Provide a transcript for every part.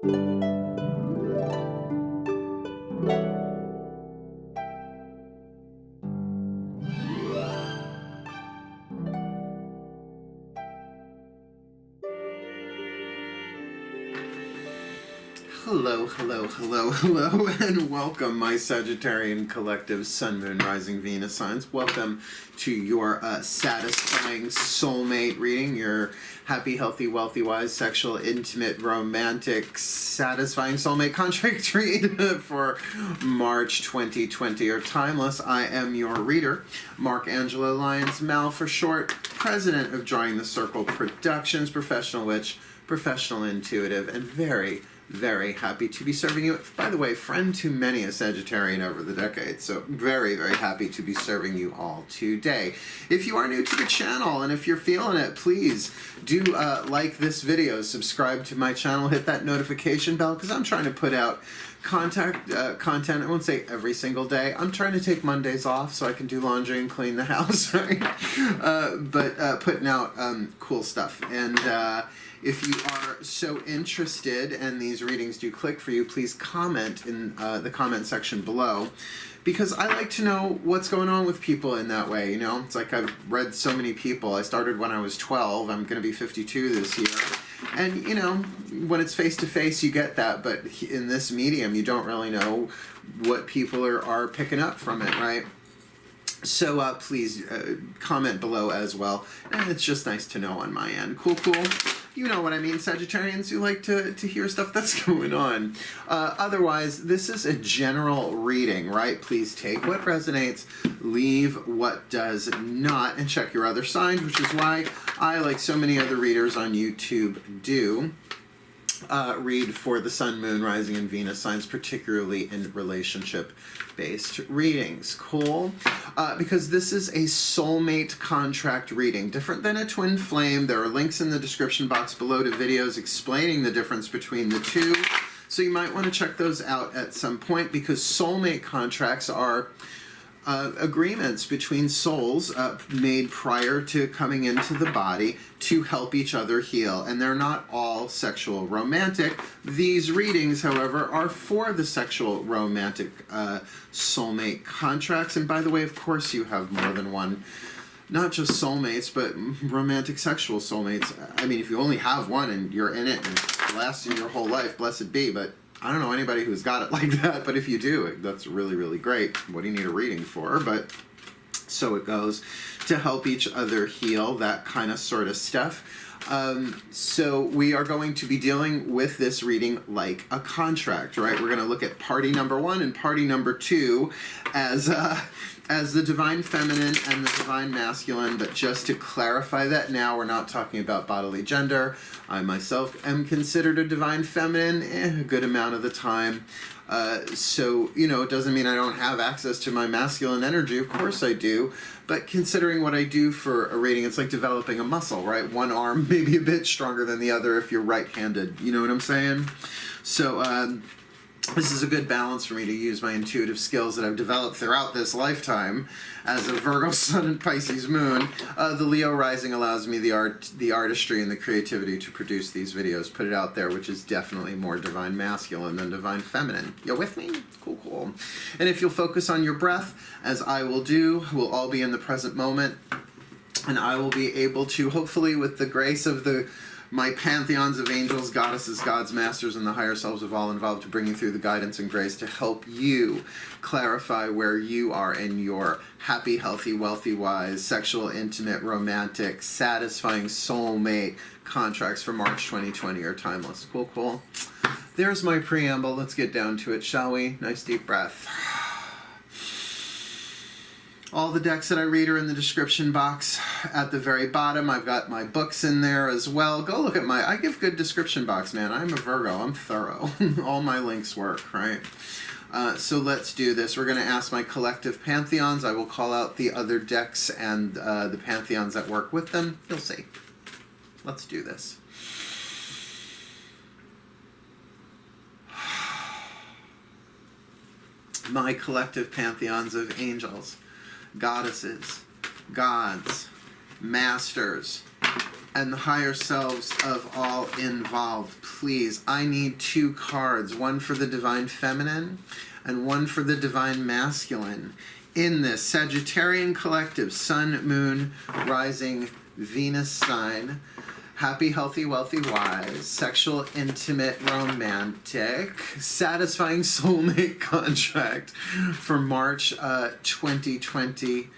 Hello, hello, hello, hello, and welcome, my Sagittarian collective Sun, Moon, Rising, Venus signs. Welcome to your satisfying soulmate reading, your happy, healthy, wealthy, wise, sexual, intimate, romantic, satisfying soulmate contract read for March 2020, or timeless. I am your reader, Mark Angelo, Lyons, Mal for short, president of Drawing the Circle Productions, professional witch, professional intuitive, and very happy to be serving you. By the way, friend to many a Sagittarian over the decades, so very happy to be serving you all today. If you are new to the channel and if you're feeling it, please do like this video, subscribe to my channel, hit that notification bell, because I'm trying to put out content, I won't say every single day. I'm trying to take Mondays off so I can do laundry and clean the house, right? But putting out cool stuff. And if you are so interested and these readings do click for you, please comment in the comment section below, because I like to know what's going on with people in that way, you know? It's like I've read so many people. I started when I was 12. I'm going to be 52 this year. And, you know, when it's face-to-face, you get that. But in this medium, you don't really know what people are picking up from it, right? So please comment below as well. And it's just nice to know on my end. Cool. You know what I mean, Sagittarians who like to hear stuff that's going on. Otherwise, this is a general reading, right? Please take what resonates, leave what does not, and check your other signs, which is why I, like so many other readers on YouTube, do read for the Sun, Moon, Rising, and Venus signs, particularly in relationship-based readings. Cool? Because this is a soulmate contract reading. Different than a twin flame. There are links in the description box below to videos explaining the difference between the two. So you might want to check those out at some point, because soulmate contracts are agreements between souls made prior to coming into the body to help each other heal. And they're not all sexual romantic. These readings, however, are for the sexual romantic soulmate contracts. And by the way, of course, you have more than one. Not just soulmates, but romantic sexual soulmates. I mean, if you only have one and you're in it and it lasts you your whole life, blessed be. But I don't know anybody who's got it like that, but if you do, that's really great. What do you need a reading for? But so it goes, to help each other heal, that kind of sort of stuff. So we are going to be dealing with this reading like a contract, right? We're going to look at party number 1 and party number 2 as the divine feminine and the divine masculine. But just to clarify that now, we're not talking about bodily gender. I myself am considered a divine feminine a good amount of the time. So, you know, it doesn't mean I don't have access to my masculine energy. Of course I do. But considering what I do for a reading, it's like developing a muscle, right? One arm may be a bit stronger than the other if you're right-handed. You know what I'm saying? So, this is a good balance for me to use my intuitive skills that I've developed throughout this lifetime as a Virgo Sun and Pisces Moon. The Leo Rising allows me the artistry and the creativity to produce these videos, put it out there, which is definitely more divine masculine than divine feminine. You with me? Cool. And if you'll focus on your breath, as I will do, we'll all be in the present moment, and I will be able to, hopefully with the grace of my pantheons of angels, goddesses, gods, masters, and the higher selves of all involved, to bring you through the guidance and grace to help you clarify where you are in your happy, healthy, wealthy, wise, sexual, intimate, romantic, satisfying soulmate contracts for March 2020 are timeless. Cool. There's my preamble. Let's get down to it, shall we? Nice deep breath. All the decks that I read are in the description box at the very bottom. I've got my books in there as well. Go look at I give good description box, man. I'm a Virgo. I'm thorough. All my links work, right? So let's do this. We're going to ask my collective pantheons. I will call out the other decks and the pantheons that work with them. You'll see. Let's do this. My collective pantheons of angels, goddesses, gods, masters, and the higher selves of all involved, please. I need 2 cards, one for the Divine Feminine and one for the Divine Masculine. In this Sagittarian collective, Sun, Moon, Rising, Venus sign, happy, healthy, wealthy, wise, sexual, intimate, romantic, satisfying soulmate contract for March 2020,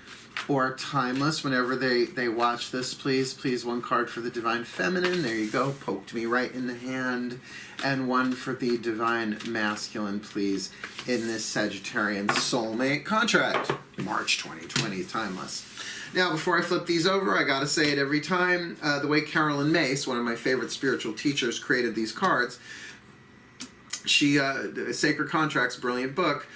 or timeless whenever they watch this. Please, 1 card for the Divine Feminine. There you go, poked me right in the hand. And 1 for the Divine Masculine, please, in this Sagittarian soulmate contract. March 2020, timeless. Now, before I flip these over, I gotta say it every time, the way Carolyn Mace, one of my favorite spiritual teachers, created these cards, she, Sacred Contracts, brilliant book,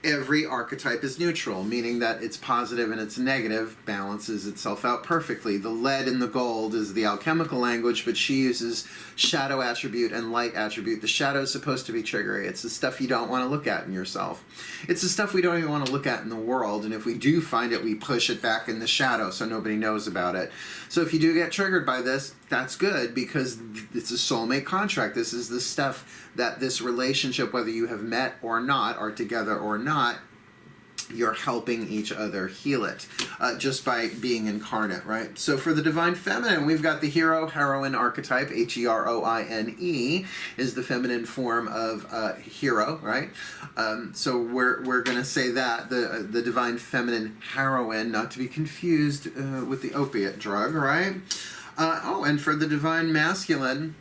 every archetype is neutral, meaning that its positive and its negative balances itself out perfectly. The lead and the gold is the alchemical language, but she uses shadow attribute and light attribute. The shadow is supposed to be triggery. It's the stuff you don't want to look at in yourself. It's the stuff we don't even want to look at in the world, and if we do find it, we push it back in the shadow so nobody knows about it. So if you do get triggered by this, that's good, because it's a soulmate contract. This is the stuff that this relationship, whether you have met or not, are together or not, you're helping each other heal it just by being incarnate, right? So for the Divine Feminine, we've got the hero-heroine archetype. Heroine is the feminine form of hero, right? So we're going to say that the Divine Feminine heroine, not to be confused with the opiate drug, right? And for the Divine Masculine,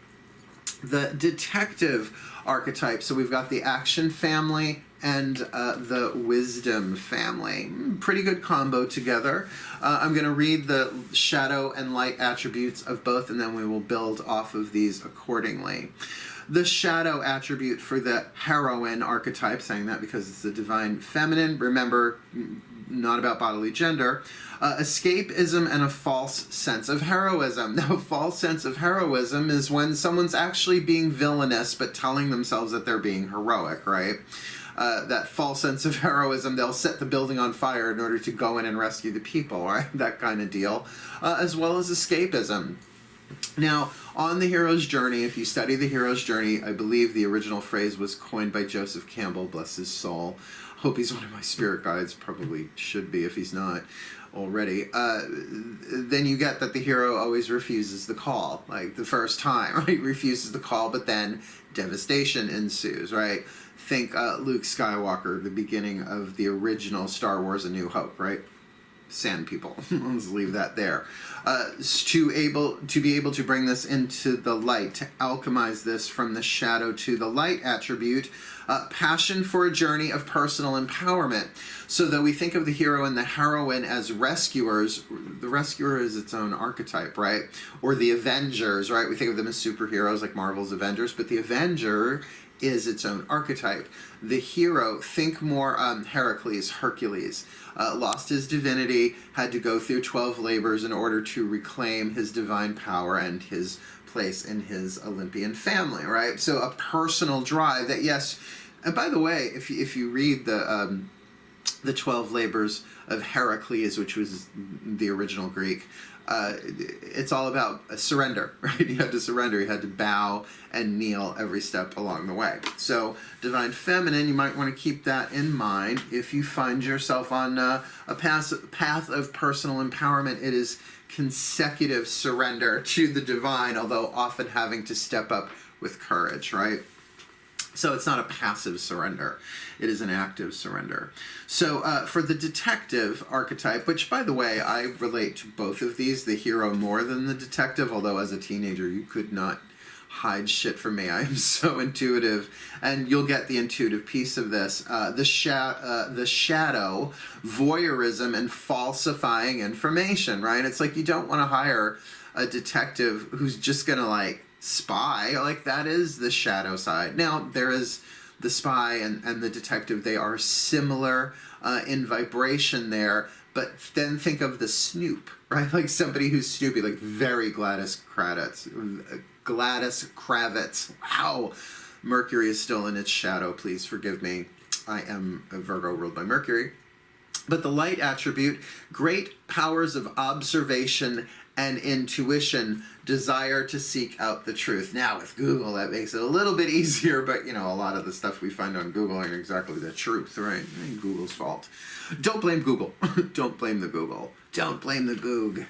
the detective archetype. So we've got the action family and the wisdom family. Pretty good combo together. I'm going to read the shadow and light attributes of both, and then we will build off of these accordingly. The shadow attribute for the heroine archetype, saying that because it's the Divine Feminine, remember, not about bodily gender, escapism and a false sense of heroism. Now, a false sense of heroism is when someone's actually being villainous but telling themselves that they're being heroic, right? That false sense of heroism, they'll set the building on fire in order to go in and rescue the people, right? That kind of deal, as well as escapism. Now, on the hero's journey, if you study the hero's journey, I believe the original phrase was coined by Joseph Campbell, bless his soul. Hope he's one of my spirit guides, probably should be if he's not already. Then you get that the hero always refuses the call, like the first time, right? Refuses the call, but then devastation ensues, right? Think Luke Skywalker, the beginning of the original Star Wars A New Hope, right? Sand people. Let's leave that there. To be able to bring this into the light, to alchemize this from the shadow to the light attribute, passion for a journey of personal empowerment. So that we think of the hero and the heroine as rescuers. The rescuer is its own archetype, right? Or the Avengers, right? We think of them as superheroes like Marvel's Avengers, but the Avenger is its own archetype. The hero, think more Hercules, lost his divinity, had to go through 12 labors in order to reclaim his divine power and his place in his Olympian family, right? So a personal drive that, yes, and by the way, if you read the 12 labors of Heracles, which was the original Greek, it's all about a surrender, right? You had to surrender. You had to bow and kneel every step along the way. So Divine Feminine, you might want to keep that in mind if you find yourself on a path of personal empowerment. It is consecutive surrender to the divine, although often having to step up with courage, right? So it's not a passive surrender. It is an active surrender. So for the detective archetype, which, by the way, I relate to both of these, the hero more than the detective, although as a teenager you could not hide shit from me. I am so intuitive, and you'll get the intuitive piece of this. The shadow, voyeurism, and falsifying information, right? It's like you don't want to hire a detective who's just going to, like, spy. Like, that is the shadow side. Now, there is the spy and the detective. They are similar in vibration there, but then think of the snoop, right? Like somebody who's snoopy, like very Gladys Kravitz. Wow. Mercury is still in its shadow. Please forgive me. I am a Virgo ruled by Mercury. But the light attribute, great powers of observation and intuition, desire to seek out the truth. Now with Google, that makes it a little bit easier, but you know, a lot of the stuff we find on Google ain't exactly the truth, right? It ain't Google's fault. Don't blame Google. Don't blame the Google. Don't blame the Goog,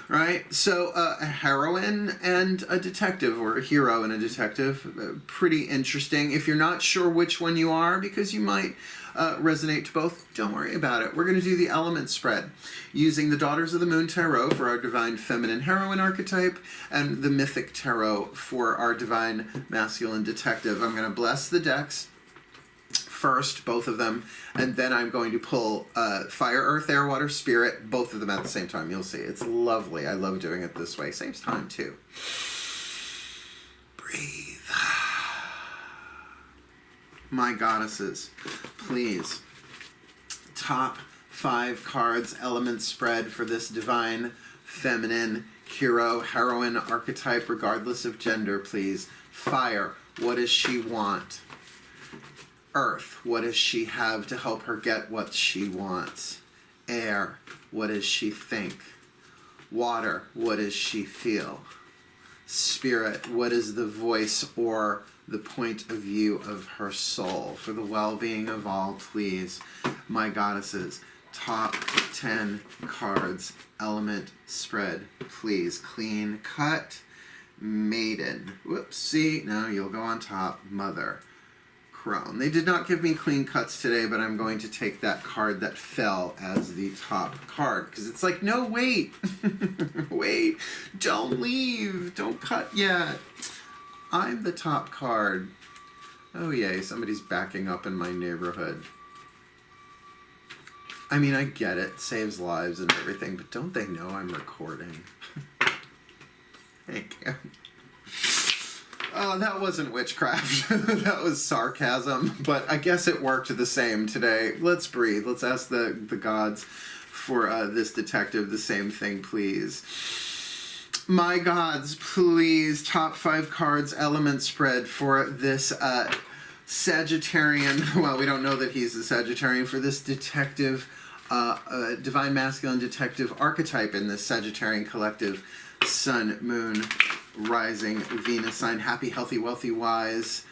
right? So a heroine and a detective, or a hero and a detective, pretty interesting. If you're not sure which one you are, because you might resonate to both, don't worry about it. We're going to do the element spread using the Daughters of the Moon Tarot for our Divine Feminine Heroine archetype and the Mythic Tarot for our Divine Masculine Detective. I'm going to bless the decks first, both of them, and then I'm going to pull Fire, Earth, Air, Water, Spirit, both of them at the same time. You'll see. It's lovely. I love doing it this way. Saves time, too. Breathe. My goddesses, please. Top 5 cards, element spread for this Divine Feminine Hero, Heroine archetype, regardless of gender, please. Fire, what does she want? Earth, what does she have to help her get what she wants? Air, what does she think? Water, what does she feel? Spirit, what is the voice or the point of view of her soul? For the well-being of all, please, my goddesses, top 10 cards, element spread, please. Clean cut, maiden. Whoops, see, now you'll go on top, mother. Crone. They did not give me clean cuts today, but I'm going to take that card that fell as the top card, because it's like, no, wait. Wait, don't leave, don't cut yet. I'm the top card. Oh yay, somebody's backing up in my neighborhood. I mean, I get it, saves lives and everything, but don't they know I'm recording? Thank you. Oh, that wasn't witchcraft. That was sarcasm, but I guess it worked the same today. Let's breathe. Let's ask the gods for this detective the same thing, please. My gods, please, top 5 cards, element spread for this Sagittarian. Well, we don't know that he's a Sagittarian, for this detective, Divine Masculine Detective archetype in this Sagittarian collective. Sun, Moon, Rising, Venus sign, happy, healthy, wealthy, wise,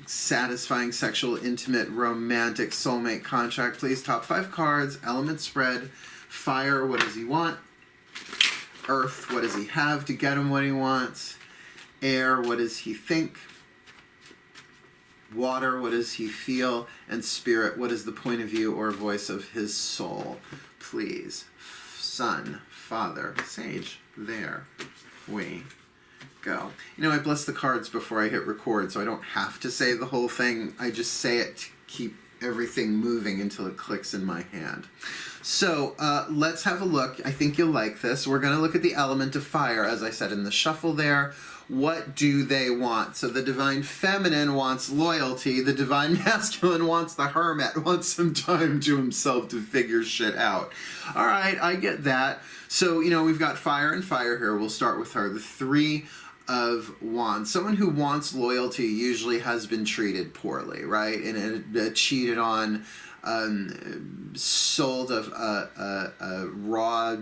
satisfying, sexual, intimate, romantic, soulmate, contract, please. Top 5 cards, element spread. Fire, what does he want? Earth, what does he have to get him what he wants? Air, what does he think? Water, what does he feel? And Spirit, what is the point of view or voice of his soul? Please. Sun, Father, Sage, there we go. You know, I bless the cards before I hit record, so I don't have to say the whole thing. I just say it to keep everything moving until it clicks in my hand. So let's have a look. I think you'll like this. We're going to look at the element of fire, as I said in the shuffle there. What do they want? So the Divine Feminine wants loyalty. The Divine Masculine wants the Hermit, wants some time to himself to figure shit out. All right, I get that. So, you know, we've got fire and fire here. We'll start with her. The 3 of Wands. Someone who wants loyalty usually has been treated poorly, right? And cheated on, sold a raw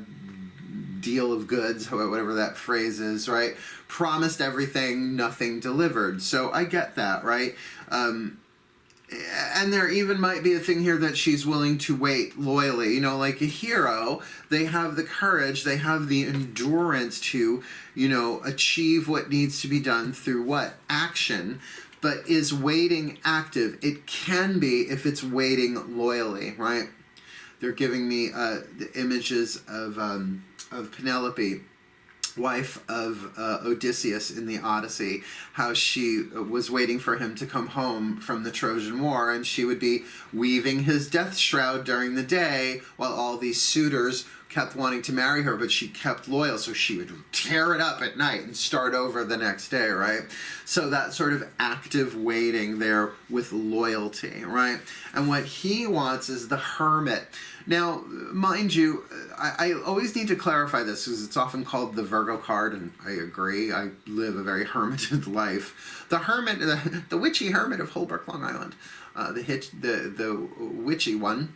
deal of goods, whatever that phrase is, right? Promised everything, nothing delivered. So I get that, right? And there even might be a thing here that she's willing to wait loyally. You know, like a hero, they have the courage, they have the endurance to, you know, achieve what needs to be done through what? Action. But is waiting active? It can be if it's waiting loyally, right? They're giving me the images of Penelope, wife of Odysseus in the Odyssey, how she was waiting for him to come home from the Trojan War, and she would be weaving his death shroud during the day while all these suitors kept wanting to marry her, but she kept loyal, so she would tear it up at night and start over the next day, right? So that sort of active waiting there with loyalty, right? And what he wants is the Hermit. Now, mind you, I always need to clarify this because it's often called the Virgo card, and I agree. I live a very hermited life. The Hermit, the witchy Hermit of Holbrook, Long Island, the witchy one.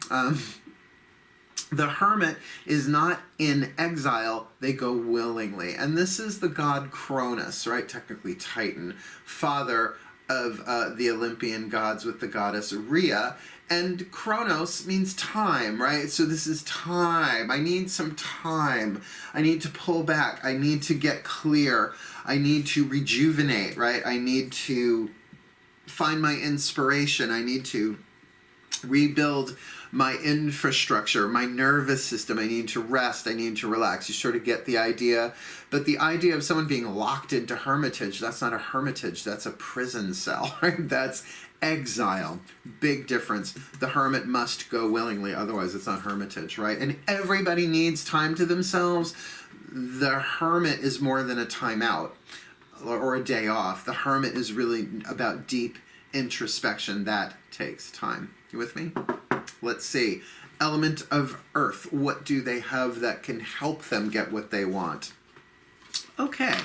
The hermit is not in exile, they go willingly. And this is the god Cronus, right? Technically Titan, father of the Olympian gods with the goddess Rhea. And Chronos means time, right? So this is time. I need some time. I need to pull back. I need to get clear. I need to rejuvenate, right? I need to find my inspiration. I need to rebuild my infrastructure, my nervous system. I need to rest. I need to relax. You sort of get the idea. But the idea of someone being locked into hermitage, that's not a hermitage. That's a prison cell, right? That's exile. Big difference. The hermit must go willingly. Otherwise, it's not hermitage, right? And everybody needs time to themselves. The hermit is more than a time out or a day off. The hermit is really about deep introspection. That takes time. You with me? Let's see. Element of earth. What do they have that can help them get what they want? Okay.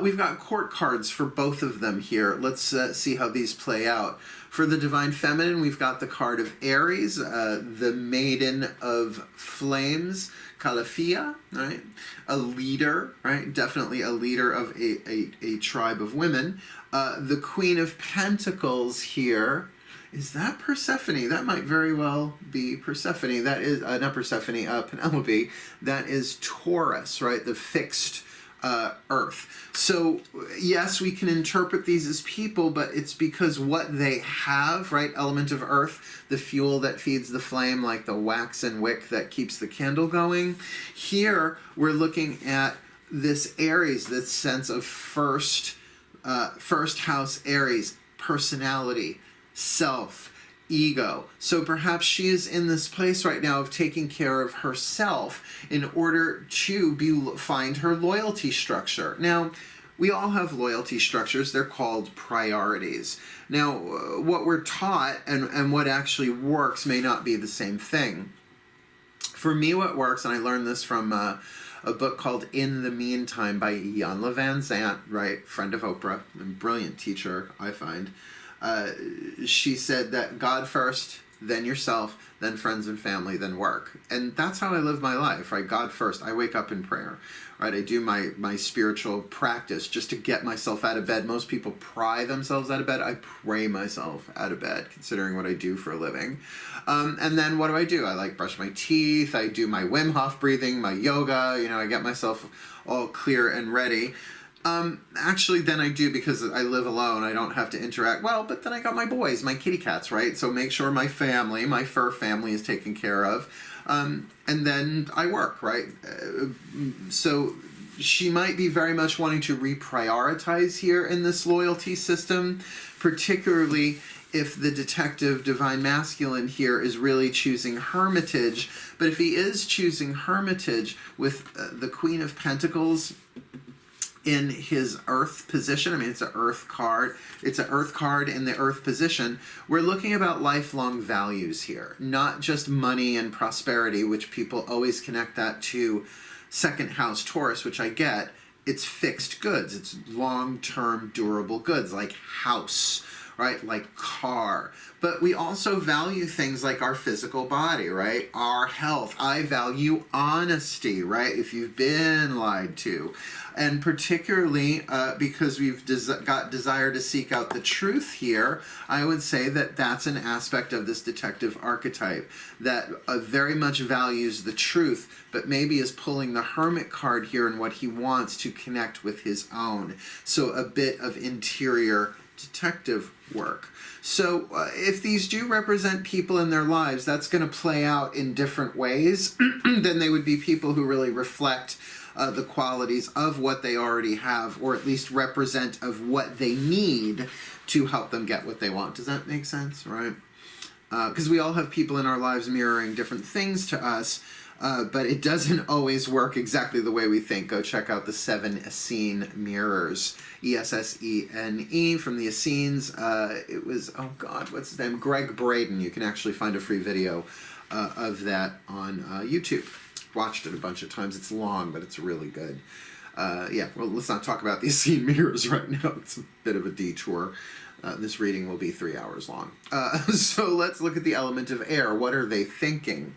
We've got court cards for both of them here. Let's see how these play out. For the Divine Feminine, we've got the card of Aries, the Maiden of Flames, Calafia, right? A leader, right? Definitely a leader of a tribe of women. The Queen of Pentacles here. Is that Persephone? That might very well be Persephone. That is, not Persephone, Penelope. That is Taurus, right? The fixed earth. So, yes, we can interpret these as people, but it's because what they have, right? Element of earth, the fuel that feeds the flame, like the wax and wick that keeps the candle going. Here, we're looking at this Aries, this sense of first house Aries, personality, self, ego. So perhaps she is in this place right now of taking care of herself in order to find her loyalty structure. Now, we all have loyalty structures. They're called priorities. Now, what we're taught and what actually works may not be the same thing. For me, what works, and I learned this from a book called In the Meantime by Iyanla Vanzant, right? Friend of Oprah, and brilliant teacher, I find. She said that God first, then yourself, then friends and family, then work. And that's how I live my life, right? God first. I wake up in prayer, right? I do my spiritual practice just to get myself out of bed. Most people pry themselves out of bed. I pray myself out of bed, considering what I do for a living. And then what do? I brush my teeth. I do my Wim Hof breathing, my yoga. I get myself all clear and ready. Actually, then I do, because I live alone, I don't have to interact. Well, but then I got my boys, my kitty cats, right? So make sure my family, my fur family is taken care of. And then I work, right? So she might be very much wanting to reprioritize here in this loyalty system, particularly if the detective divine masculine here is really choosing hermitage. But if he is choosing hermitage with the Queen of Pentacles in his earth position, I mean, it's an earth card. It's an earth card in the earth position. We're looking about lifelong values here, not just money and prosperity, which people always connect that to second house Taurus, which I get. It's fixed goods. It's long-term durable goods like house, right? Like car. But we also value things like our physical body, right? Our health. I value honesty, right? If you've been lied to. And particularly because we've got desire to seek out the truth here, I would say that that's an aspect of this detective archetype that very much values the truth, but maybe is pulling the hermit card here in what he wants to connect with his own. So a bit of interior detective work. So if these do represent people in their lives, that's going to play out in different ways. Then they would be people who really reflect the qualities of what they already have, or at least represent of what they need to help them get what they want. Does that make sense? Right? Because we all have people in our lives mirroring different things to us, but it doesn't always work exactly the way we think. Go check out the 7 Essene mirrors. Essene from the Essenes. It was, oh God, what's his name? Greg Braden. You can actually find a free video of that on YouTube. Watched it a bunch of times. It's long, but it's really good. Yeah, well, let's not talk about the Essene mirrors right now. It's a bit of a detour. This reading will be 3 hours long. So let's look at the element of air. What are they thinking?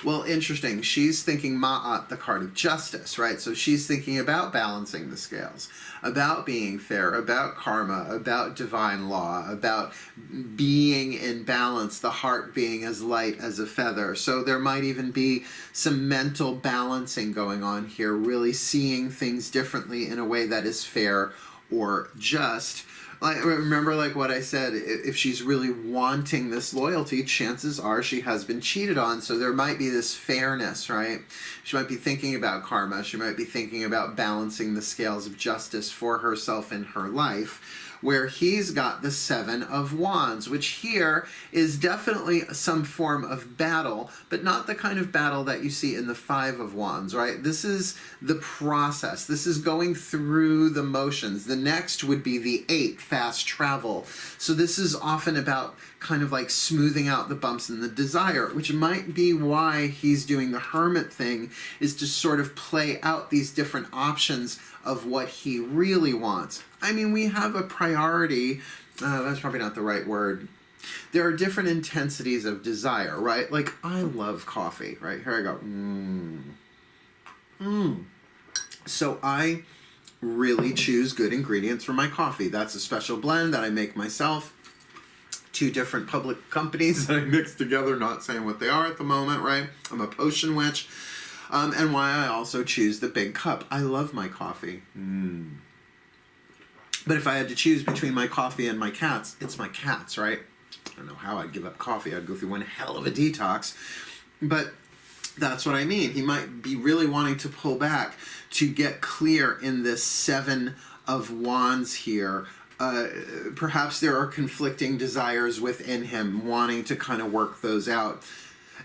Well, interesting. She's thinking Ma'at, the card of justice, right? So she's thinking about balancing the scales, about being fair, about karma, about divine law, about being in balance, the heart being as light as a feather. So there might even be some mental balancing going on here, really seeing things differently in a way that is fair or just. Like, remember, like what I said, if she's really wanting this loyalty, chances are she has been cheated on. So there might be this fairness, right? She might be thinking about karma. She might be thinking about balancing the scales of justice for herself in her life, where he's got the Seven of Wands, which here is definitely some form of battle, but not the kind of battle that you see in the Five of Wands, right? This is the process. This is going through the motions. The next would be the Eight, fast travel. So this is often about kind of like smoothing out the bumps in the desire, which might be why he's doing the hermit thing, is to sort of play out these different options of what he really wants. I mean, we have a priority, that's probably not the right word. There are different intensities of desire, right? Like, I love coffee, right? Here I go. So I really choose good ingredients for my coffee. That's a special blend that I make myself. 2 different public companies that I mix together, not saying what they are at the moment, right? I'm a potion witch. And why I also choose the big cup. I love my coffee. But if I had to choose between my coffee and my cats, it's my cats, right? I don't know how I'd give up coffee. I'd go through one hell of a detox. But that's what I mean. He might be really wanting to pull back to get clear in this Seven of Wands here. Perhaps there are conflicting desires within him, wanting to kind of work those out.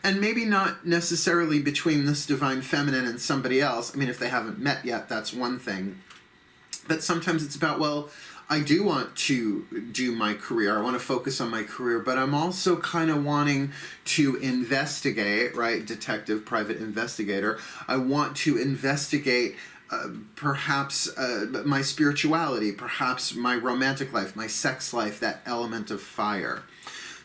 And maybe not necessarily between this divine feminine and somebody else. I mean, if they haven't met yet, that's one thing. But sometimes it's about, well, I do want to do my career. I want to focus on my career, but I'm also kind of wanting to investigate, right? Detective, private investigator. I want to investigate perhaps my spirituality, perhaps my romantic life, my sex life, that element of fire.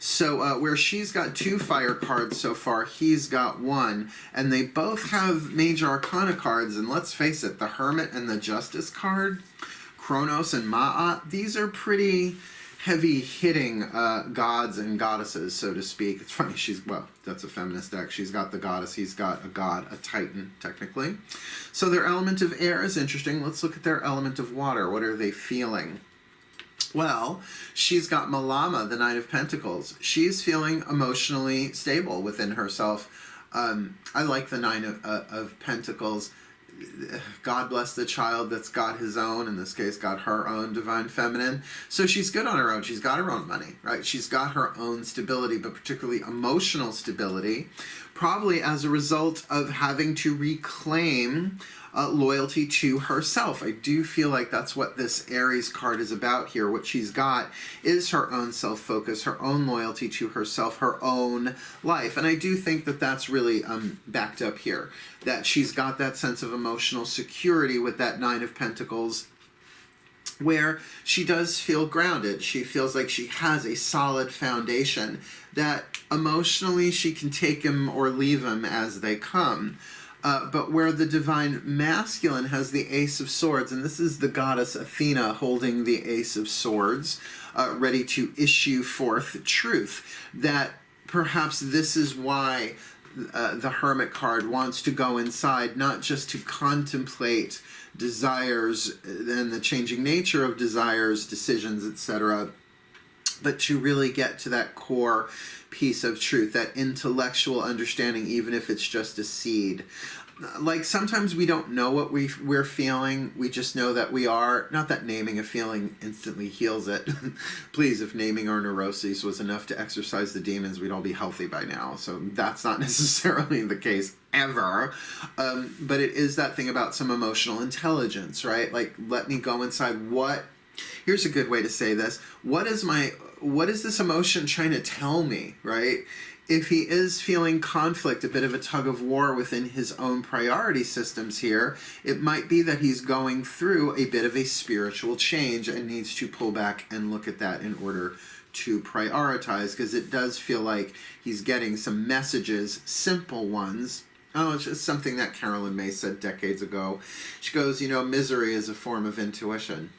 So where she's got 2 fire cards so far, he's got 1, and they both have major arcana cards, and let's face it, the Hermit and the Justice card, Kronos and Ma'at, these are pretty heavy-hitting gods and goddesses, so to speak. It's funny, well, that's a feminist deck. She's got the goddess, he's got a god, a titan, technically. So their element of air is interesting. Let's look at their element of water. What are they feeling? Well, she's got Malama, the Knight of Pentacles. She's feeling emotionally stable within herself. I like the Nine of Pentacles. God bless the child that's got his own, in this case, got her own divine feminine. So she's good on her own. She's got her own money, right? She's got her own stability, but particularly emotional stability, probably as a result of having to reclaim loyalty to herself. I do feel like that's what this Aries card is about here. What she's got is her own self-focus, her own loyalty to herself, her own life. And I do think that that's really backed up here, that she's got that sense of emotional security with that Nine of Pentacles, where she does feel grounded. She feels like she has a solid foundation, that emotionally she can take him or leave him as they come. But where the divine masculine has the Ace of Swords, and this is the goddess Athena holding the Ace of Swords, ready to issue forth truth, that perhaps this is why the Hermit card wants to go inside, not just to contemplate desires and the changing nature of desires, decisions, etc., but to really get to that core piece of truth, that intellectual understanding, even if it's just a seed. Like, sometimes we don't know what we're feeling, we just know that we are. Not that naming a feeling instantly heals it. Please, if naming our neuroses was enough to exorcise the demons, we'd all be healthy by now. So that's not necessarily the case ever. But it is that thing about some emotional intelligence, right? Like, let me go inside. Here's a good way to say this. What is this emotion trying to tell me, right? If he is feeling conflict, a bit of a tug of war within his own priority systems here, it might be that he's going through a bit of a spiritual change and needs to pull back and look at that in order to prioritize, because it does feel like he's getting some messages, simple ones. Oh, it's just something that Carolyn May said decades ago. She goes, you know, misery is a form of intuition.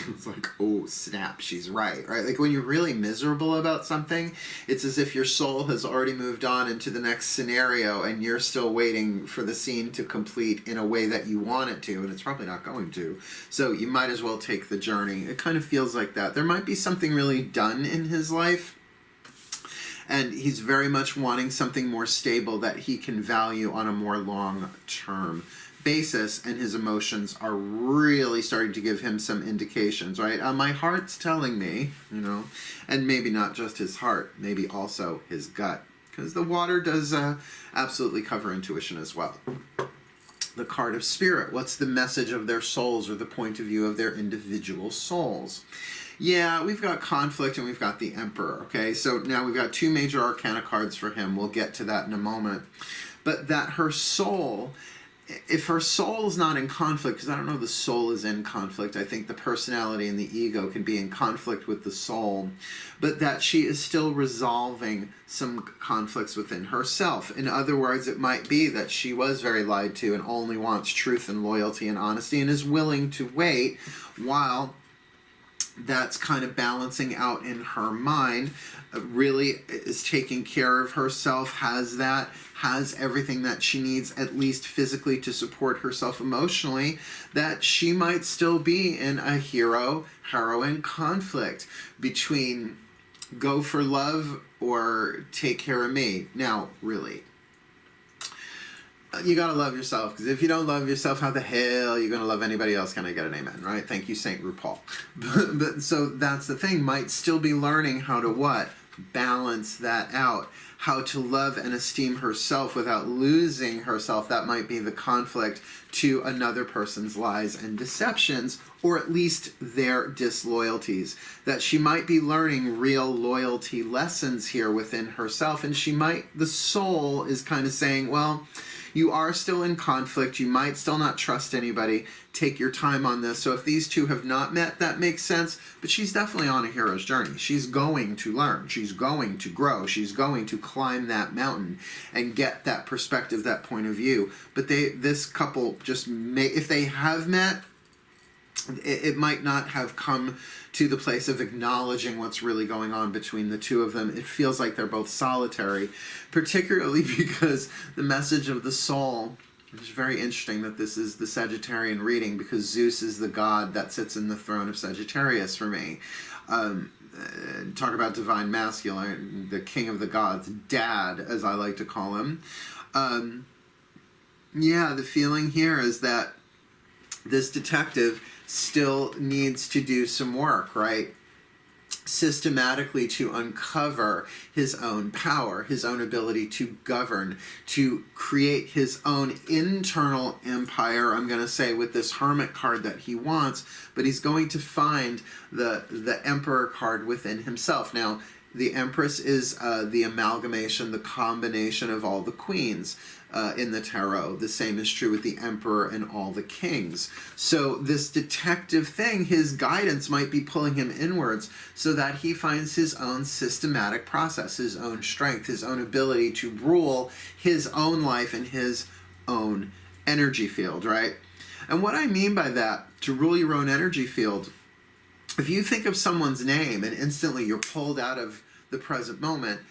It's like, oh, snap, she's right? Like when you're really miserable about something, it's as if your soul has already moved on into the next scenario and you're still waiting for the scene to complete in a way that you want it to, and it's probably not going to. So you might as well take the journey. It kind of feels like that. There might be something really done in his life, and he's very much wanting something more stable that he can value on a more long-term basis, and his emotions are really starting to give him some indications, right? My heart's telling me, you know, and maybe not just his heart, maybe also his gut, because the water does absolutely cover intuition as well. The card of spirit, what's the message of their souls or the point of view of their individual souls? Yeah, we've got conflict and we've got the Emperor, okay? So now we've got two major arcana cards for him. We'll get to that in a moment. But that her soul, if her soul is not in conflict, because I don't know the soul is in conflict, I think the personality and the ego can be in conflict with the soul, but that she is still resolving some conflicts within herself. In other words, it might be that she was very lied to and only wants truth and loyalty and honesty and is willing to wait while that's kind of balancing out in her mind, really is taking care of herself, has everything that she needs, at least physically, to support herself emotionally, that she might still be in a hero-heroine conflict between go for love or take care of me. Now, really, you gotta love yourself, because if you don't love yourself, how the hell are you gonna love anybody else? Can I get an amen, right? Thank you, Saint RuPaul. But so that's the thing, might still be learning how to what? Balance that out. How to love and esteem herself without losing herself. That might be the conflict to another person's lies and deceptions, or at least their disloyalties. That she might be learning real loyalty lessons here within herself, and she might, the soul is kind of saying, well, you are still in conflict. You might still not trust anybody. Take your time on this. So if these two have not met, that makes sense. But she's definitely on a hero's journey. She's going to learn. She's going to grow. She's going to climb that mountain and get that perspective, that point of view. But this couple just may, if they have met, it might not have come to the place of acknowledging what's really going on between the two of them. It feels like they're both solitary, particularly because the message of the soul, which is very interesting that this is the Sagittarian reading, because Zeus is the god that sits in the throne of Sagittarius for me. Talk about divine masculine, the king of the gods, dad, as I like to call him. Yeah, the feeling here is that this detective still needs to do some work, right? Systematically to uncover his own power, his own ability to govern, to create his own internal empire, I'm going to say, with this Hermit card that he wants, but he's going to find the Emperor card within himself. Now, the Empress is the amalgamation, the combination of all the queens in the tarot. The same is true with the Emperor and all the kings. So this detective thing, his guidance might be pulling him inwards so that he finds his own systematic process, his own strength, his own ability to rule his own life and his own energy field, right? And what I mean by that, to rule your own energy field, if you think of someone's name and instantly you're pulled out of the present moment,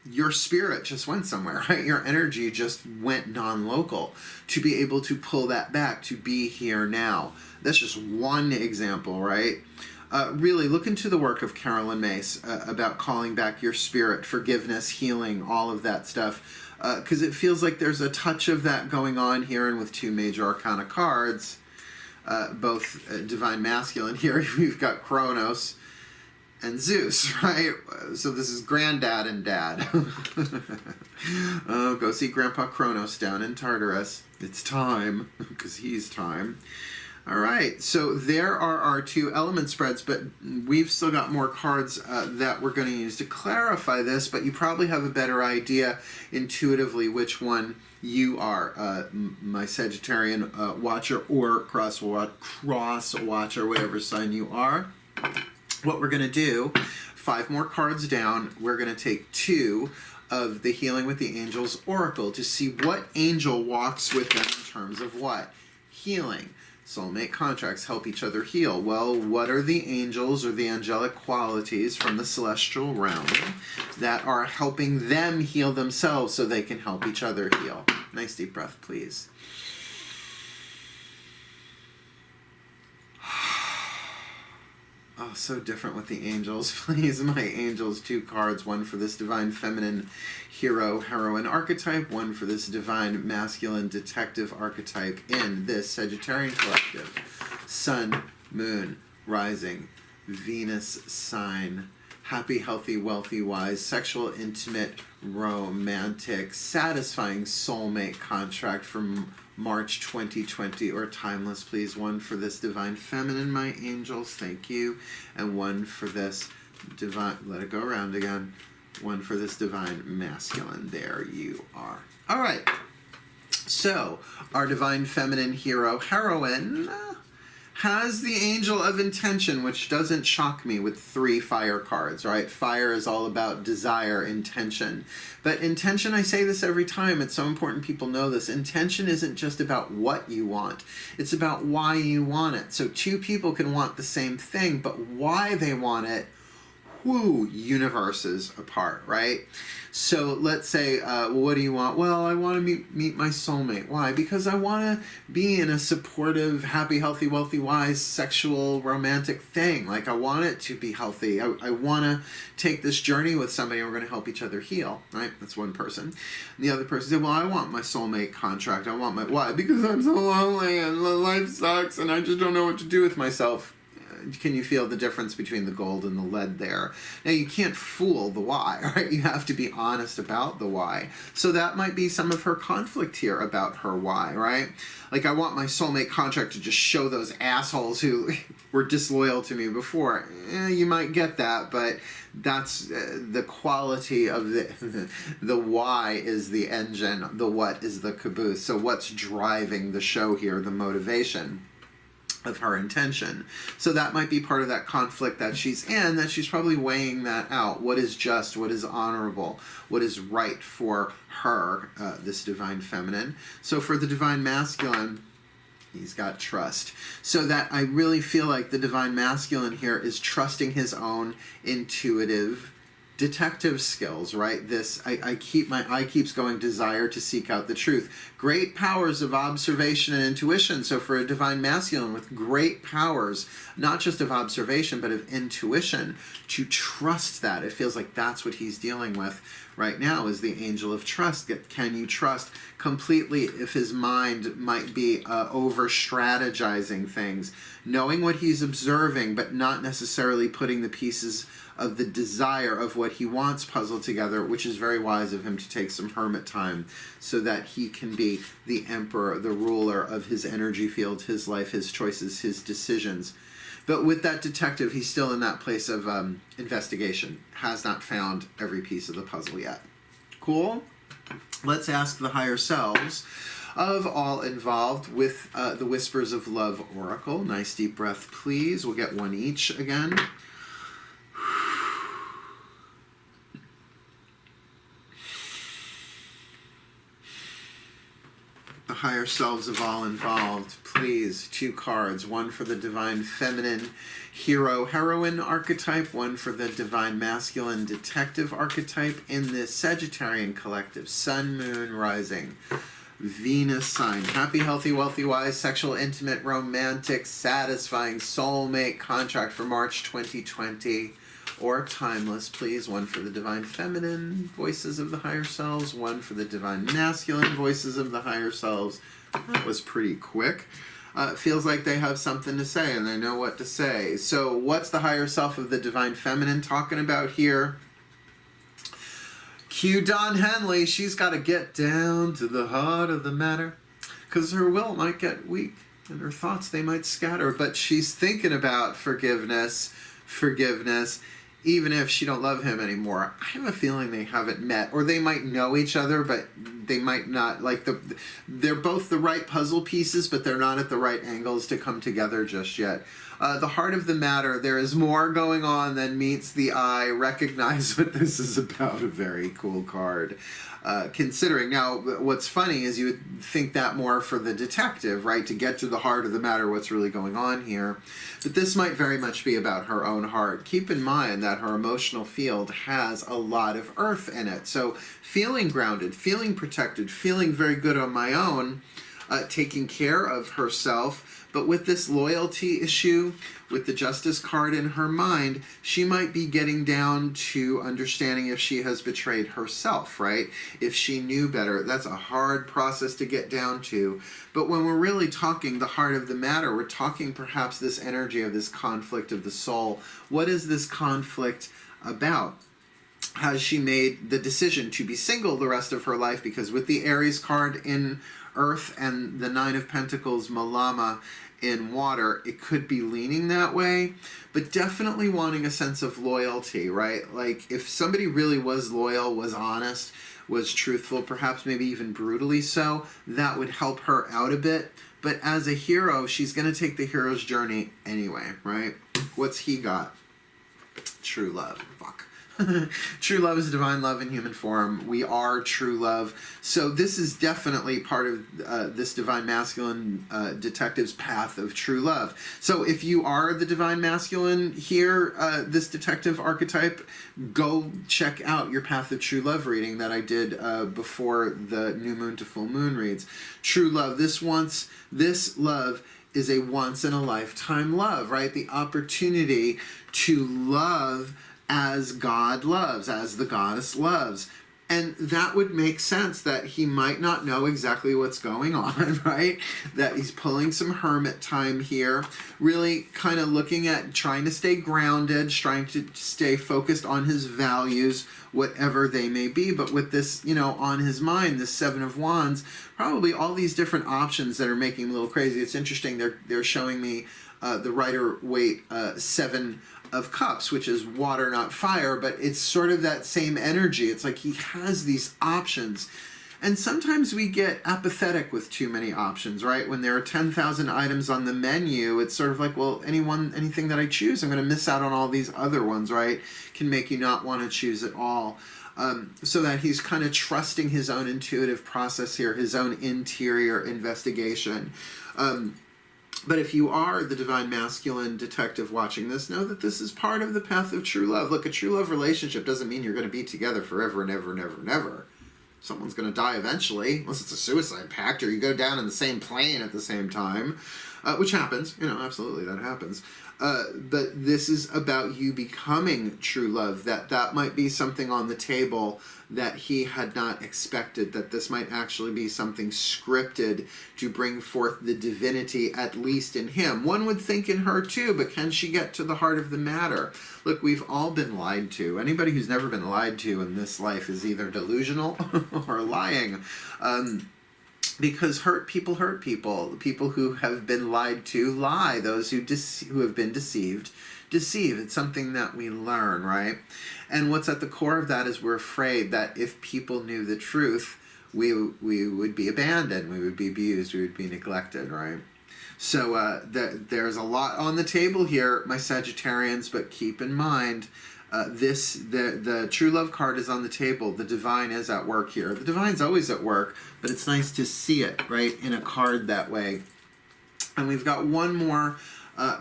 your spirit just went somewhere, right? Your energy just went non-local. To be able to pull that back, to be here now. That's just one example, right? Really, look into the work of Carolyn Mace about calling back your spirit, forgiveness, healing, all of that stuff. Because it feels like there's a touch of that going on here, and with two major arcana cards, both divine masculine here, we've got Kronos and Zeus, right? So this is granddad and dad. Oh, go see Grandpa Kronos down in Tartarus. It's time, because he's time. All right, so there are our two element spreads, but we've still got more cards that we're going to use to clarify this, but you probably have a better idea intuitively which one you are, my Sagittarian watcher or cross watcher, whatever sign you are. What we're going to do 5 more cards down, we're going to take 2 of the Healing with the Angels Oracle to see what angel walks with them in terms of what? Healing. Soulmate contracts help each other heal. Well, what are the angels or the angelic qualities from the celestial realm that are helping them heal themselves so they can help each other heal? Nice deep breath, please. Oh, so different with the angels. Please, my angels, 2 cards. 1 for this divine feminine hero, heroine archetype. 1 for this divine masculine detective archetype in this Sagittarian collective. Sun, moon, rising, Venus sign. Happy, healthy, wealthy, wise, sexual, intimate, romantic, satisfying soulmate contract from March 2020 or timeless, please. 1 for this divine feminine, my angels, thank you. And 1 for this divine, let it go around again. 1 for this divine masculine. There you are. All right. So, our divine feminine hero, heroine, has the angel of intention, which doesn't shock me with 3 fire cards, right? Fire is all about desire, intention. But intention, I say this every time, it's so important people know this. Intention isn't just about what you want. It's about why you want it. So 2 people can want the same thing, but why they want it, universes apart, right? So let's say, well, what do you want? Well, I want to meet my soulmate. Why? Because I want to be in a supportive, happy, healthy, wealthy, wise, sexual, romantic thing. Like, I want it to be healthy. I want to take this journey with somebody and we're going to help each other heal, right? That's one person. And the other person said, well, I want my soulmate contract. I want my, why? Because I'm so lonely and life sucks and I just don't know what to do with myself. Can you feel the difference between the gold and the lead there? Now, you can't fool the why, right? You have to be honest about the why. So that might be some of her conflict here about her why, right? Like, I want my soulmate contract to just show those assholes who were disloyal to me before. You might get that, but that's the quality of the why is the engine, the what is the caboose. So what's driving the show here, the motivation of her intention. So that might be part of that conflict that she's in, that she's probably weighing that out. What is just, what is honorable, what is right for her, this divine feminine. So for the divine masculine, he's got trust. So that I really feel like the divine masculine here is trusting his own intuitive detective skills, right? This, I keep, my eye keeps going, desire to seek out the truth. Great powers of observation and intuition. So for a divine masculine with great powers, not just of observation, but of intuition, to trust that. It feels like that's what he's dealing with right now, is the angel of trust. Can you trust completely if his mind might be over-strategizing things, knowing what he's observing, but not necessarily putting the pieces of the desire of what he wants puzzled together, which is very wise of him to take some hermit time so that he can be the emperor, the ruler of his energy field, his life, his choices, his decisions. But with that detective, he's still in that place of investigation, has not found every piece of the puzzle yet. Cool? Let's ask the higher selves of all involved with the Whispers of Love Oracle. Nice deep breath, please. We'll get 1 each again. The higher selves of all involved, please. 2 cards. 1 for the divine feminine hero heroine archetype. 1 for the divine masculine detective archetype in this Sagittarian collective. Sun, moon, rising, Venus sign. Happy, healthy, wealthy, wise, sexual, intimate, romantic, satisfying soulmate contract for March 2020. Or timeless, please. 1 for the divine feminine voices of the higher selves. 1 for the divine masculine voices of the higher selves. That was pretty quick. It feels like they have something to say and they know what to say. So what's the higher self of the divine feminine talking about here? Cue Don Henley. She's got to get down to the heart of the matter, because her will might get weak and her thoughts, they might scatter. But she's thinking about forgiveness even if she don't love him anymore, I have a feeling they haven't met, or they might know each other, but they might not, like, they're both the right puzzle pieces, but they're not at the right angles to come together just yet. The heart of the matter, there is more going on than meets the eye. Recognize what this is about. A very cool card. Considering, now, what's funny is you would think that more for the detective, right? To get to the heart of the matter, what's really going on here. But this might very much be about her own heart. Keep in mind that her emotional field has a lot of earth in it. So feeling grounded, feeling protected, feeling very good on my own, taking care of herself. But with this loyalty issue, with the Justice card in her mind, she might be getting down to understanding if she has betrayed herself, right? If she knew better. That's a hard process to get down to. But when we're really talking the heart of the matter, we're talking perhaps this energy of this conflict of the soul. What is this conflict about? Has she made the decision to be single the rest of her life? Because with the Aries card in Earth and the Nine of Pentacles, Malama, in water, it could be leaning that way, but definitely wanting a sense of loyalty, right? Like, if somebody really was loyal, was honest, was truthful, perhaps maybe even brutally so, that would help her out a bit. But as a hero, she's going to take the hero's journey anyway, right? What's he got? True love. Fuck. True love is divine love in human form. We are true love. So this is definitely part of this divine masculine detective's path of true love. So if you are the divine masculine here, this detective archetype, go check out your path of true love reading that I did before the new moon to full moon reads. True love. This love is a once in a lifetime love, right? The opportunity to love as God loves, as the goddess loves. And that would make sense that he might not know exactly what's going on, right? That he's pulling some hermit time here, really kind of looking at trying to stay grounded, trying to stay focused on his values, whatever they may be. But with this, you know, on his mind, this Seven of Wands, probably all these different options that are making him a little crazy. It's interesting, they're showing me the Rider-Waite Seven of Cups, which is water, not fire, but it's sort of that same energy. It's like he has these options. And sometimes we get apathetic with too many options, right? When there are 10,000 items on the menu, it's sort of like, well, anything that I choose, I'm going to miss out on all these other ones, right? Can make you not want to choose at all. So that he's kind of trusting his own intuitive process here, his own interior investigation. But if you are the divine masculine detective watching this, know that this is part of the path of true love. Look, a true love relationship doesn't mean you're going to be together forever and ever and ever and ever. Someone's going to die eventually, unless it's a suicide pact or you go down in the same plane at the same time, which happens. You know, absolutely, that happens. But this is about you becoming true love, that might be something on the table that he had not expected, that this might actually be something scripted to bring forth the divinity, at least in him. One would think in her too, but can she get to the heart of the matter? Look, we've all been lied to. Anybody who's never been lied to in this life is either delusional or lying. Because people hurt people. People who have been lied to lie. Those who have been deceived deceive. It's something that we learn, right? And what's at the core of that is we're afraid that if people knew the truth, we would be abandoned, we would be abused, we would be neglected, right? So there's a lot on the table here, my Sagittarians, but keep in mind, the true love card is on the table. The divine is at work here. The divine's always at work, but it's nice to see it, right, in a card that way. And we've got one more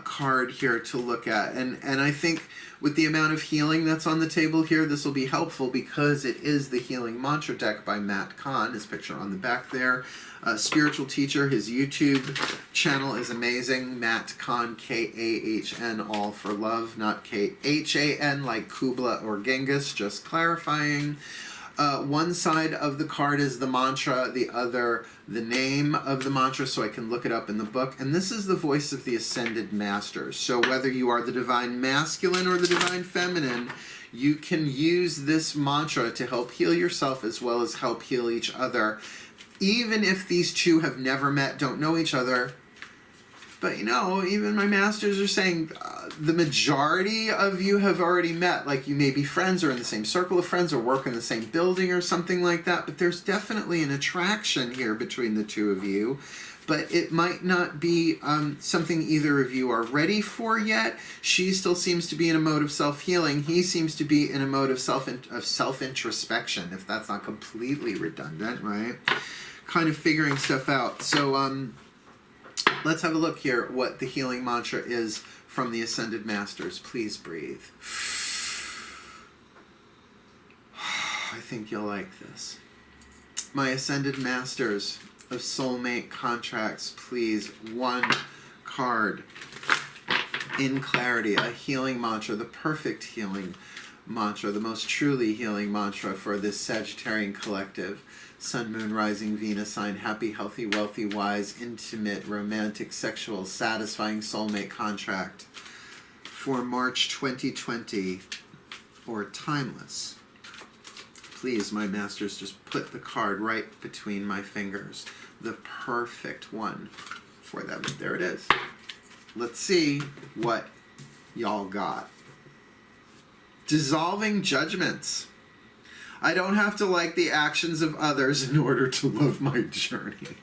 card here to look at. And I think with the amount of healing that's on the table here, this will be helpful because it is the Healing Mantra deck by Matt Kahn, his picture on the back there. Spiritual teacher, his YouTube channel is amazing. Matt Kahn, K-A-H-N, all for love, not K-H-A-N like Kubla or Genghis, just clarifying. One side of the card is the mantra, the other the name of the mantra, so I can look it up in the book. And this is the voice of the Ascended Masters. So whether you are the divine masculine or the divine feminine, you can use this mantra to help heal yourself as well as help heal each other. Even if these two have never met, don't know each other. But, you know, even my masters are saying the majority of you have already met. Like, you may be friends or in the same circle of friends or work in the same building or something like that, but there's definitely an attraction here between the two of you. But it might not be something either of you are ready for yet. She still seems to be in a mode of self-healing. He seems to be in a mode of self-introspection, if that's not completely redundant, right? Kind of figuring stuff out. So let's have a look here at what the healing mantra is from the Ascended Masters. Please breathe. I think you'll like this. My Ascended Masters of Soulmate contracts, please. One card in clarity, a healing mantra, the perfect healing mantra, the most truly healing mantra for this Sagittarian collective. Sun, Moon, Rising, Venus sign, happy, healthy, wealthy, wise, intimate, romantic, sexual, satisfying soulmate contract for March 2020, or timeless. Please, my masters, just put the card right between my fingers. The perfect one for them. There it is. Let's see what y'all got. Dissolving judgments. I don't have to like the actions of others in order to love my journey.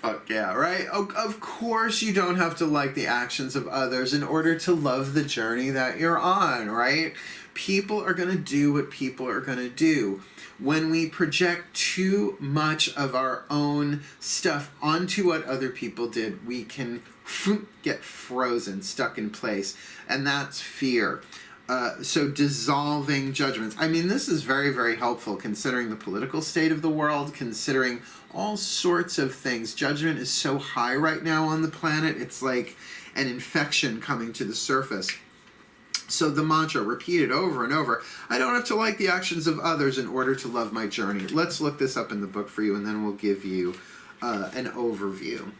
Fuck yeah, right? Of course you don't have to like the actions of others in order to love the journey that you're on, right? People are going to do what people are going to do. When we project too much of our own stuff onto what other people did, we can get frozen, stuck in place, and that's fear. So dissolving judgments. I mean, this is very, very helpful considering the political state of the world, considering all sorts of things. Judgment is so high right now on the planet, it's like an infection coming to the surface. So the mantra, repeated over and over, I don't have to like the actions of others in order to love my journey. Let's look this up in the book for you, and then we'll give you an overview.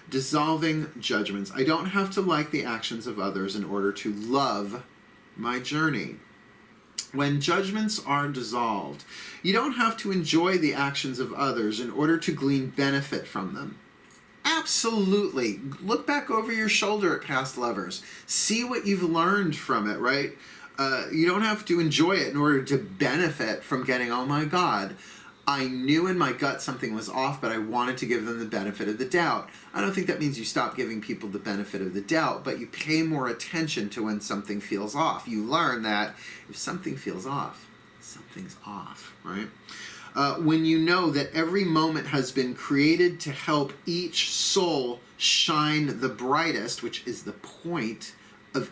Dissolving judgments. I don't have to like the actions of others in order to love my journey. When judgments are dissolved, you don't have to enjoy the actions of others in order to glean benefit from them. Absolutely. Look back over your shoulder at past lovers. See what you've learned from it, right? You don't have to enjoy it in order to benefit from getting, oh my God, I knew in my gut something was off, but I wanted to give them the benefit of the doubt. I don't think that means you stop giving people the benefit of the doubt, but you pay more attention to when something feels off. You learn that if something feels off, something's off, right? When you know that every moment has been created to help each soul shine the brightest, which is the point of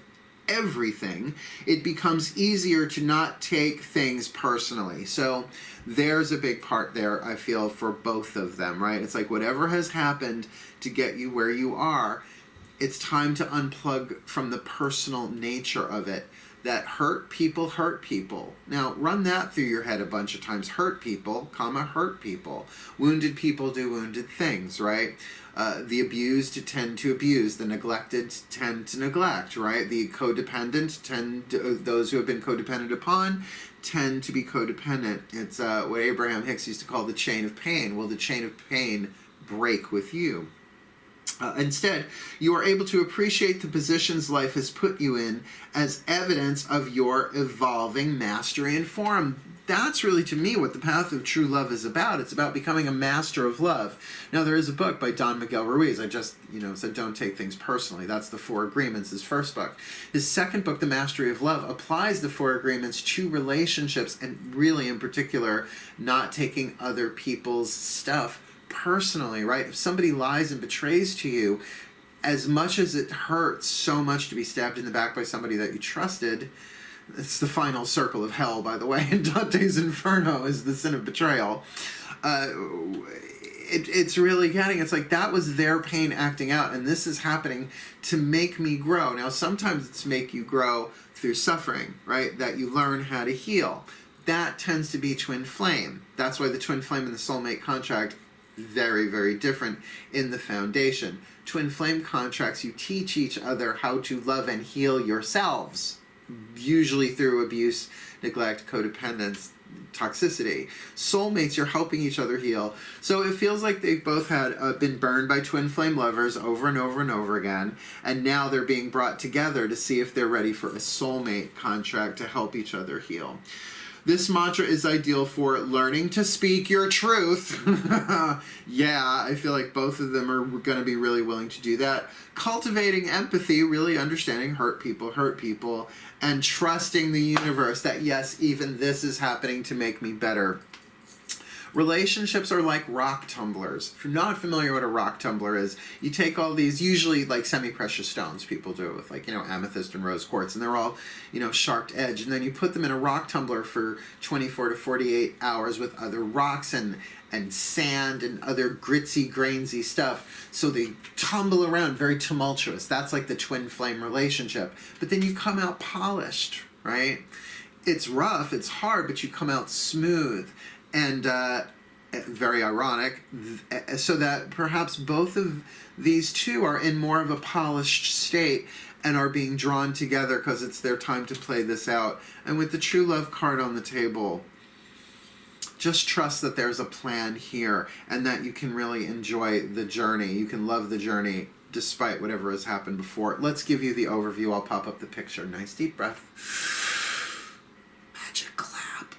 everything, it becomes easier to not take things personally. So there's a big part there, I feel, for both of them, right? It's like whatever has happened to get you where you are, it's time to unplug from the personal nature of it. That hurt people hurt people. Now, run that through your head a bunch of times. Hurt people, comma, hurt people. Wounded people do wounded things, right? The abused tend to abuse. The neglected tend to neglect, right? The codependent those who have been codependent upon tend to be codependent. It's what Abraham Hicks used to call the chain of pain. Will the chain of pain break with you? Instead, you are able to appreciate the positions life has put you in as evidence of your evolving mastery and form. That's really, to me, what the path of true love is about. It's about becoming a master of love. Now, there is a book by Don Miguel Ruiz. I just, said don't take things personally. That's the Four Agreements, his first book. His second book, The Mastery of Love, applies the Four Agreements to relationships, and really, in particular, not taking other people's stuff personally, right? If somebody lies and betrays to you, as much as it hurts so much to be stabbed in the back by somebody that you trusted, it's the final circle of hell, by the way, in Dante's Inferno is the sin of betrayal. It's really it's like that was their pain acting out, and this is happening to make me grow. Now, sometimes it's make you grow through suffering, right? That you learn how to heal. That tends to be twin flame. That's why the twin flame and the soulmate contract very, very different in the foundation. Twin flame contracts, you teach each other how to love and heal yourselves, usually through abuse, neglect, codependence. toxicity. Soulmates, you're helping each other heal. So it feels like they've both had been burned by twin flame lovers over and over and over again, and now they're being brought together to see if they're ready for a soulmate contract to help each other heal. This mantra is ideal for learning to speak your truth. Yeah, I feel like both of them are going to be really willing to do that. Cultivating empathy, really understanding hurt people, and trusting the universe that, yes, even this is happening to make me better. Relationships are like rock tumblers. If you're not familiar what a rock tumbler is, you take all these, usually like semi-precious stones, people do it with, like, amethyst and rose quartz, and they're all, sharp edge, and then you put them in a rock tumbler for 24 to 48 hours with other rocks and sand and other gritsy, grainsy stuff, so they tumble around, very tumultuous. That's like the twin flame relationship. But then you come out polished, right? It's rough, it's hard, but you come out smooth. And very ironic, so that perhaps both of these two are in more of a polished state and are being drawn together because it's their time to play this out. And with the true love card on the table, just trust that there's a plan here and that you can really enjoy the journey. You can love the journey despite whatever has happened before. Let's give you the overview. I'll pop up the picture. Nice deep breath. Magic clap.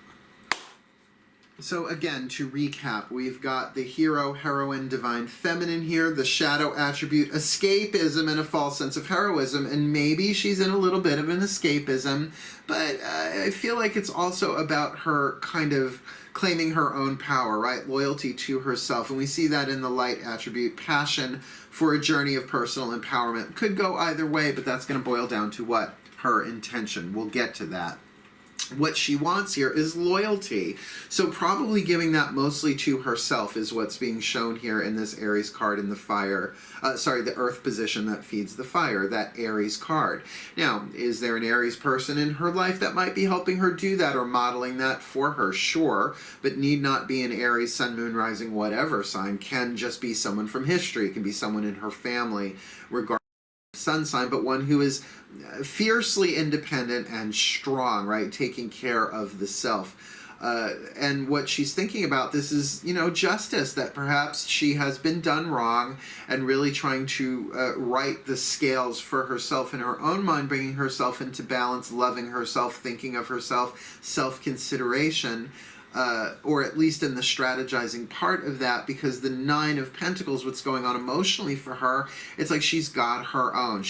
So again, to recap, we've got the hero, heroine, divine feminine here, the shadow attribute, escapism and a false sense of heroism, and maybe she's in a little bit of an escapism, but I feel like it's also about her kind of claiming her own power, right? Loyalty to herself, and we see that in the light attribute, passion for a journey of personal empowerment. Could go either way, but that's going to boil down to what? Her intention. We'll get to that. What she wants here is loyalty. So probably giving that mostly to herself is what's being shown here in this Aries card in the fire. The earth position that feeds the fire, that Aries card. Now, is there an Aries person in her life that might be helping her do that or modeling that for her? Sure, but need not be an Aries, sun, moon, rising, whatever sign. Can just be someone from history. It can be someone in her family, regardless sun sign, but one who is fiercely independent and strong, right? Taking care of the self. And what she's thinking about this is, justice, that perhaps she has been done wrong and really trying to right the scales for herself in her own mind, bringing herself into balance, loving herself, thinking of herself, self-consideration. Or at least in the strategizing part of that, because the Nine of Pentacles, what's going on emotionally for her, it's like she's got her own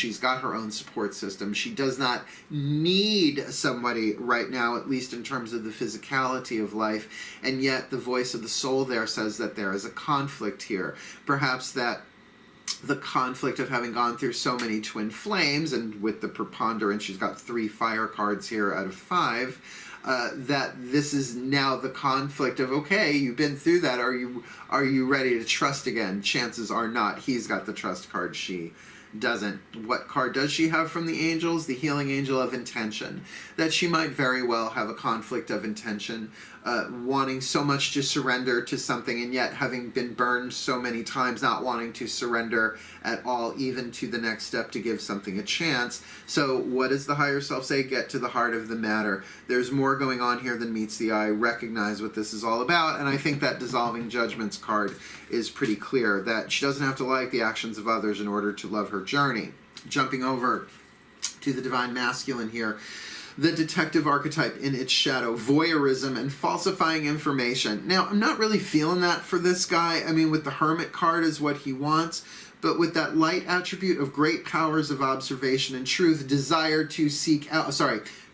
support system. She does not need somebody right now, at least in terms of the physicality of life, and yet the voice of the soul there says that there is a conflict here. Perhaps that the conflict of having gone through so many twin flames, and with the preponderance, she's got 3 fire cards here out of 5, that this is now the conflict of, okay, you've been through that, are you ready to trust again? Chances are not. He's got the trust card, she doesn't. What card does she have from the angels? The healing angel of intention. That she might very well have a conflict of intention, wanting so much to surrender to something, and yet having been burned so many times, not wanting to surrender at all, even to the next step to give something a chance. So what does the higher self say? Get to the heart of the matter. There's more going on here than meets the eye. Recognize what this is all about, and I think that dissolving judgments card is pretty clear, that she doesn't have to like the actions of others in order to love her journey. Jumping over to the divine masculine here, the detective archetype in its shadow, voyeurism and falsifying information. Now, I'm not really feeling that for this guy. I mean, with the Hermit card is what he wants, but with that light attribute of great powers of observation and truth, desire to seek out,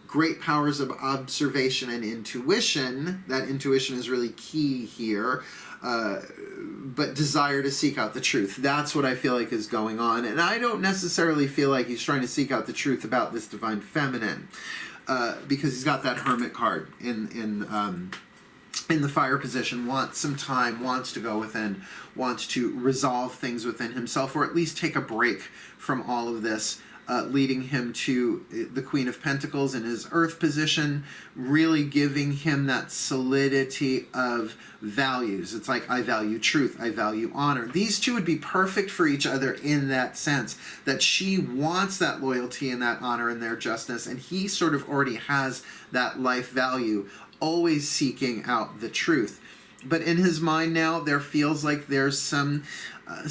great powers of observation and intuition. That intuition is really key here. But desire to seek out the truth. That's what I feel like is going on. And I don't necessarily feel like he's trying to seek out the truth about this divine feminine, because he's got that Hermit card in the fire position, wants some time, wants to go within, wants to resolve things within himself, or at least take a break from all of this. Leading him to the Queen of Pentacles in his earth position, really giving him that solidity of values. It's like, I value truth, I value honor. These two would be perfect for each other in that sense, that she wants that loyalty and that honor and their justness, and he sort of already has that life value. always seeking out the truth. But in his mind now, there feels like there's some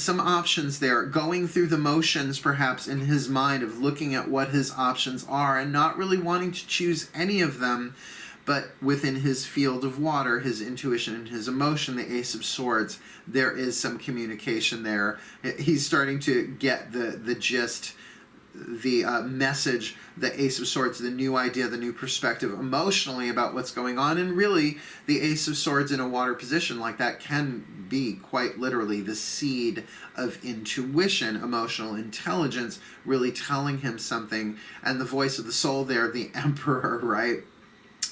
options there, going through the motions perhaps in his mind of looking at what his options are and not really wanting to choose any of them. But within his field of water, his intuition and his emotion, the Ace of Swords, there is some communication there. He's starting to get the gist, the message, the Ace of Swords, the new idea, the new perspective emotionally about what's going on. And really, the Ace of Swords in a water position like that can be quite literally the seed of intuition, emotional intelligence, really telling him something. And the voice of the soul there, the Emperor, right?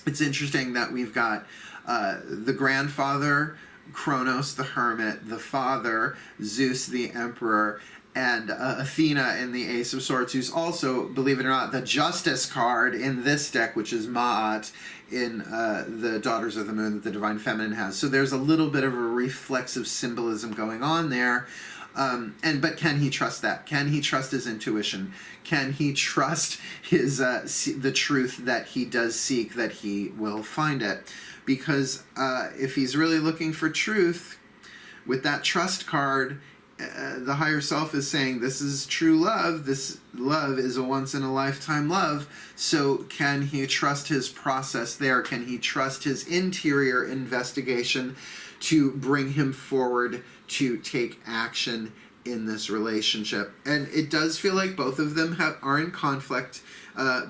It's interesting that we've got the grandfather, Kronos the Hermit, the father, Zeus the Emperor, and Athena in the Ace of Swords, who's also, believe it or not, the Justice card in this deck, which is Ma'at in the Daughters of the Moon that the Divine Feminine has. So there's a little bit of a reflexive symbolism going on there. But can he trust that? Can he trust his intuition? Can he trust his the truth that he does seek, that he will find it? Because if he's really looking for truth, with that trust card, the higher self is saying this is true love. This love is a once-in-a-lifetime love. So can he trust his process there? Can he trust his interior investigation to bring him forward to take action in this relationship? And it does feel like both of them are in conflict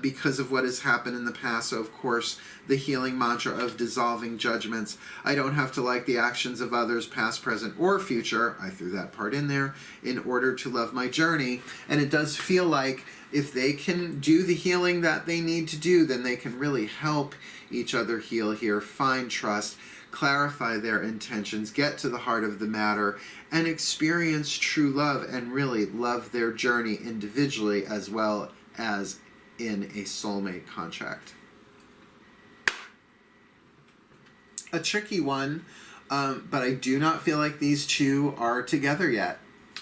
because of what has happened in the past. So, of course, the healing mantra of dissolving judgments. I don't have to like the actions of others, past, present, or future. I threw that part in there in order to love my journey. And it does feel like if they can do the healing that they need to do, then they can really help each other heal here, find trust, clarify their intentions, get to the heart of the matter, and experience true love and really love their journey individually as well as in a soulmate contract. A tricky one, but I do not feel like these two are together yet.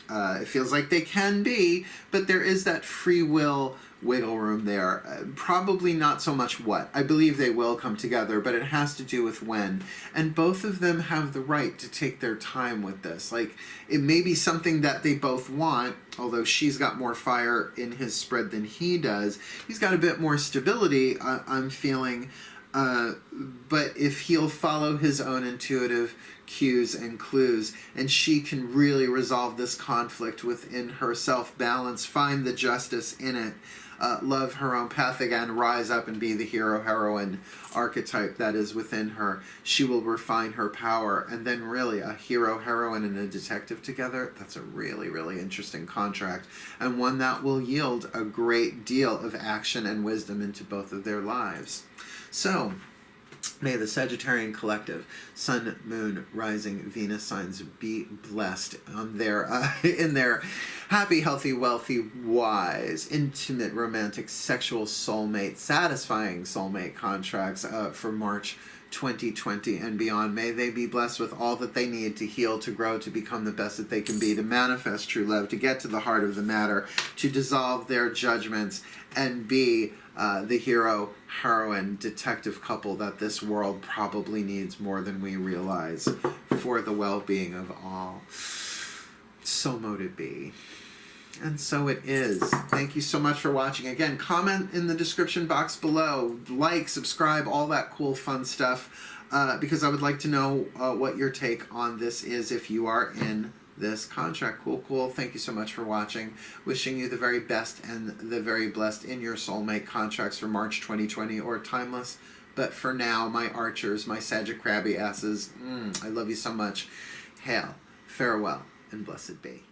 It feels like they can be, but there is that free will wiggle room there. Probably not so much what. I believe they will come together, but it has to do with when. And both of them have the right to take their time with this. Like, it may be something that they both want, although she's got more fire in his spread than he does. He's got a bit more stability, I'm feeling. But if he'll follow his own intuitive cues and clues, and she can really resolve this conflict within herself, balance, find the justice in it, love her own path again, rise up and be the hero-heroine archetype that is within her, she will refine her power. And then really a hero-heroine and a detective together, that's a really, really interesting contract, and one that will yield a great deal of action and wisdom into both of their lives. So, may the Sagittarian collective, Sun, Moon, Rising, Venus signs be blessed on their in their happy, healthy, wealthy, wise, intimate, romantic, sexual soulmate, satisfying soulmate contracts for March 2020 and beyond. May they be blessed with all that they need to heal, to grow, to become the best that they can be, to manifest true love, to get to the heart of the matter, to dissolve their judgments, and be the hero, heroine, detective couple that this world probably needs more than we realize for the well-being of all. So mote it be. And so it is. Thank you so much for watching. Again, comment in the description box below. Like, subscribe, all that cool fun stuff. Because I would like to know what your take on this is if you are in this contract. Cool. Thank you so much for watching. Wishing you the very best and the very blessed in your soulmate contracts for March 2020 or timeless. But for now, my archers, my Sagitt crabby asses, I love you so much. Hail, farewell, and blessed be.